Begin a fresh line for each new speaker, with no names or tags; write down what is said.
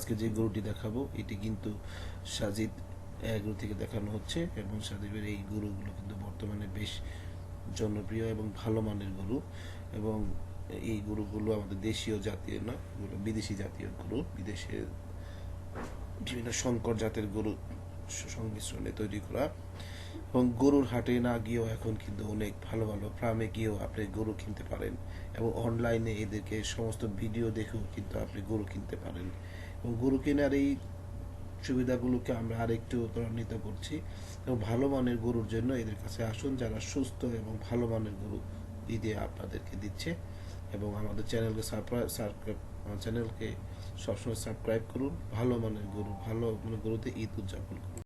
আজকে যে গরুটি দেখাবো এটি কিন্তু সাজিদ এগ্রো থেকে দেখানো হচ্ছে, এবং সাজিদের এই গরুগুলো কিন্তু বর্তমানে বেশ জনপ্রিয় এবং ভালো মানের গরু। এবং এই গরুগুলো আমাদের দেশীয় জাতীয় না, এগুলো বিদেশি জাতীয় গরু, বিদেশের বিভিন্ন সংকর জাতের গরু সংমিশ্রণে তৈরি করা। এবং গরুর হাটে না গিয়েও এখন কিন্তু অনেক ভালো ভালো ফার্মে গিয়েও আপনি গরু কিনতে পারেন, এবং অনলাইনে এদেরকে সমস্ত ভিডিও দেখেও কিন্তু আপনি গরু কিনতে পারেন। এবং গরু কেনার এই সুবিধাগুলোকে আমরা আরেকটু ত্বরান্বিত করছি, এবং ভালো মানের গরুর জন্য এদের কাছে আসুন যারা সুস্থ এবং ভালো মানের গরু ঈদে আপনাদেরকে দিচ্ছে। এবং আমাদের চ্যানেলকে সবসময় সাবস্ক্রাইব করুন। ভালো মানের গরু, ভালো মানে গরুতে ঈদ উদযাপন করুন।